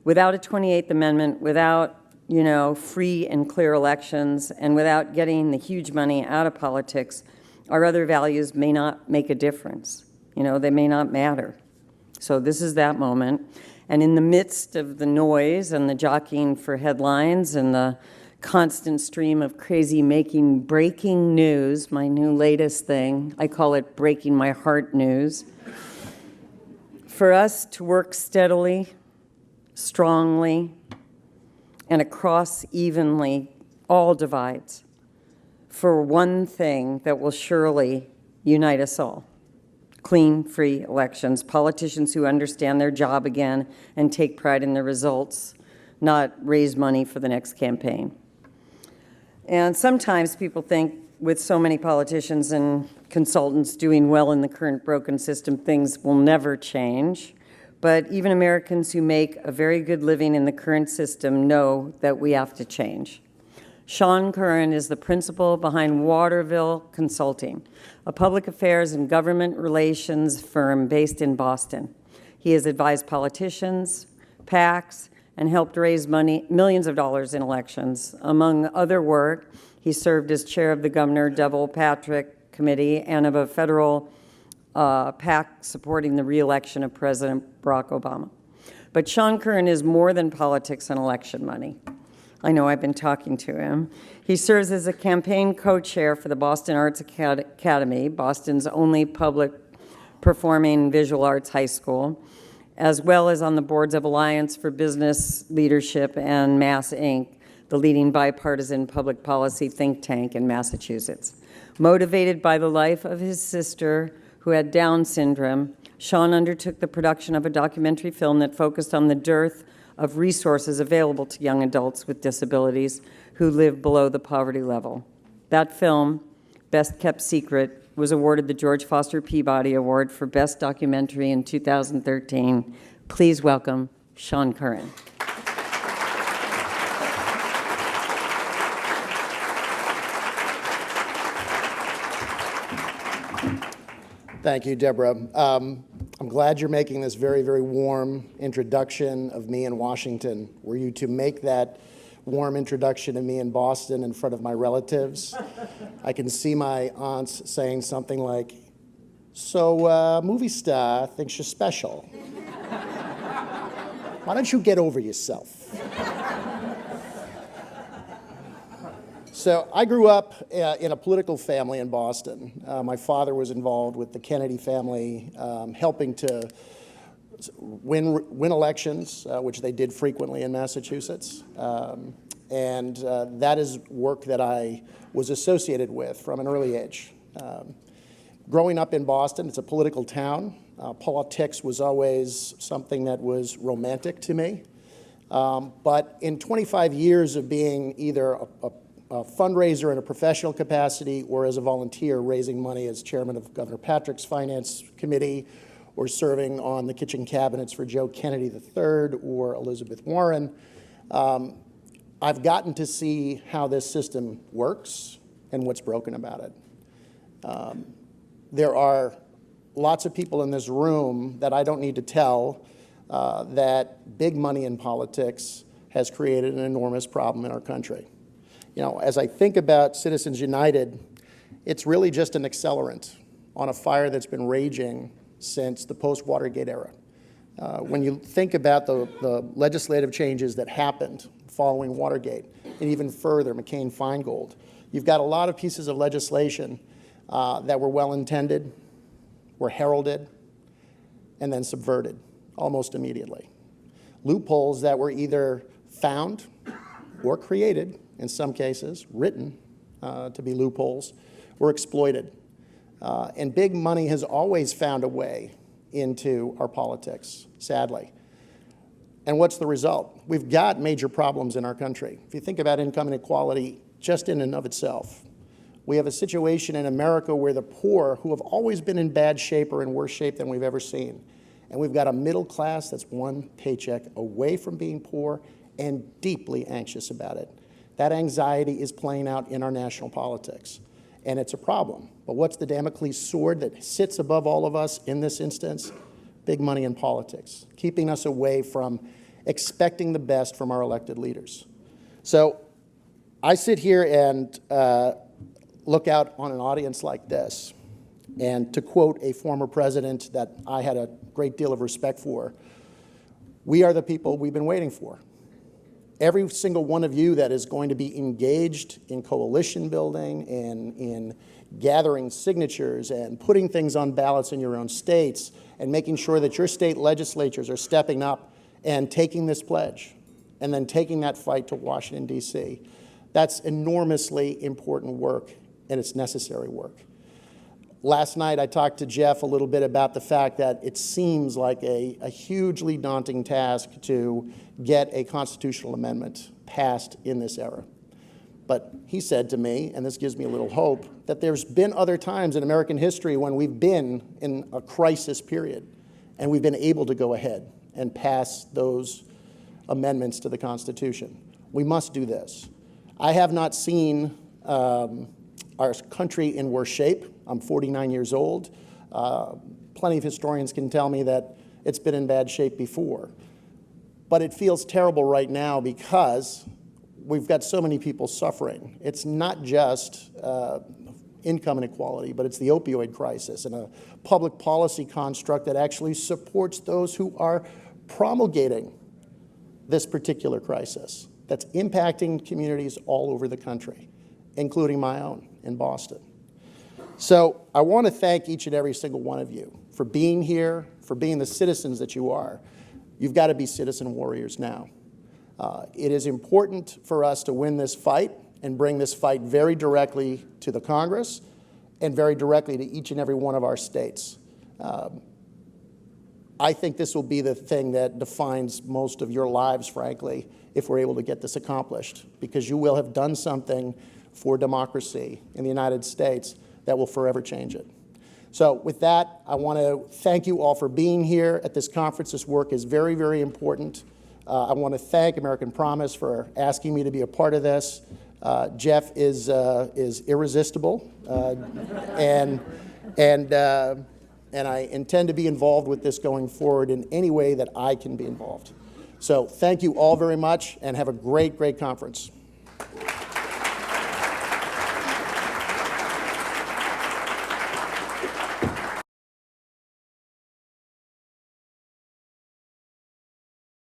Without a 28th Amendment, without, free and clear elections, and without getting the huge money out of politics, our other values may not make a difference. They may not matter. So this is that moment. And in the midst of the noise and the jockeying for headlines and the constant stream of crazy-making breaking news, my new latest thing, I call it breaking my heart news, for us to work steadily, strongly, and across evenly all divides for one thing that will surely unite us all: clean, free elections, politicians who understand their job again and take pride in their results, not raise money for the next campaign. And sometimes people think with so many politicians and consultants doing well in the current broken system, things will never change. But even Americans who make a very good living in the current system know that we have to change. Sean Curran is the principal behind Waterville Consulting, a public affairs and government relations firm based in Boston. He has advised politicians, PACs, and helped raise millions of dollars in elections. Among other work, he served as chair of the Governor Devil Patrick Committee and of a federal PAC supporting the re-election of President Barack Obama. But Sean Curran is more than politics and election money. I know, I've been talking to him. He serves as a campaign co-chair for the Boston Arts Academy, Boston's only public performing visual arts high school, as well as on the boards of Alliance for Business Leadership and Mass Inc., the leading bipartisan public policy think tank in Massachusetts. Motivated by the life of his sister, who had Down syndrome, Sean undertook the production of a documentary film that focused on the dearth of resources available to young adults with disabilities who live below the poverty level. That film, Best Kept Secret, was awarded the George Foster Peabody Award for Best Documentary in 2013. Please welcome Sean Curran. Thank you, Deborah. I'm glad you're making this very, very warm introduction of me in Washington. Were you to make that warm introduction of me in Boston in front of my relatives, I can see my aunts saying something like, "So, movie star thinks you're special. Why don't you get over yourself?" So I grew up in a political family in Boston. My father was involved with the Kennedy family, helping to win elections, which they did frequently in Massachusetts. And that is work that I was associated with from an early age. Growing up in Boston, it's a political town. Politics was always something that was romantic to me. But in 25 years of being either a fundraiser in a professional capacity or as a volunteer raising money as chairman of Governor Patrick's Finance Committee or serving on the kitchen cabinets for Joe Kennedy III or Elizabeth Warren, I've gotten to see how this system works and what's broken about it. There are lots of people in this room that I don't need to tell that big money in politics has created an enormous problem in our country. As I think about Citizens United, it's really just an accelerant on a fire that's been raging since the post-Watergate era. When you think about the legislative changes that happened following Watergate, and even further, McCain-Feingold, you've got a lot of pieces of legislation that were well-intended, were heralded, and then subverted almost immediately. Loopholes that were either found or created, in some cases, written to be loopholes, were exploited. And big money has always found a way into our politics, sadly. And what's the result? We've got major problems in our country. If you think about income inequality just in and of itself, we have a situation in America where the poor, who have always been in bad shape, are in worse shape than we've ever seen. And we've got a middle class that's one paycheck away from being poor and deeply anxious about it. That anxiety is playing out in our national politics, and it's a problem. But what's the Damocles sword that sits above all of us in this instance? Big money in politics, keeping us away from expecting the best from our elected leaders. So I sit here and look out on an audience like this, and to quote a former president that I had a great deal of respect for, we are the people we've been waiting for. Every single one of you that is going to be engaged in coalition building and in gathering signatures and putting things on ballots in your own states and making sure that your state legislatures are stepping up and taking this pledge and then taking that fight to Washington, D.C. That's enormously important work, and it's necessary work. Last night, I talked to Jeff a little bit about the fact that it seems like a hugely daunting task to get a constitutional amendment passed in this era. But he said to me, and this gives me a little hope, that there's been other times in American history when we've been in a crisis period, and we've been able to go ahead and pass those amendments to the Constitution. We must do this. I have not seen our country in worse shape. I'm 49 years old. Plenty of historians can tell me that it's been in bad shape before. But it feels terrible right now because we've got so many people suffering. It's not just income inequality, but it's the opioid crisis and a public policy construct that actually supports those who are promulgating this particular crisis that's impacting communities all over the country, including my own in Boston. So I want to thank each and every single one of you for being here, for being the citizens that you are. You've got to be citizen warriors now. It is important for us to win this fight and bring this fight very directly to the Congress and very directly to each and every one of our states. I think this will be the thing that defines most of your lives, frankly, if we're able to get this accomplished, because you will have done something for democracy in the United States that will forever change it. So with that, I want to thank you all for being here at this conference. This work is very, very important. I want to thank American Promise for asking me to be a part of this. Jeff is irresistible, and I intend to be involved with this going forward in any way that I can be involved. So thank you all very much, and have a great, great conference.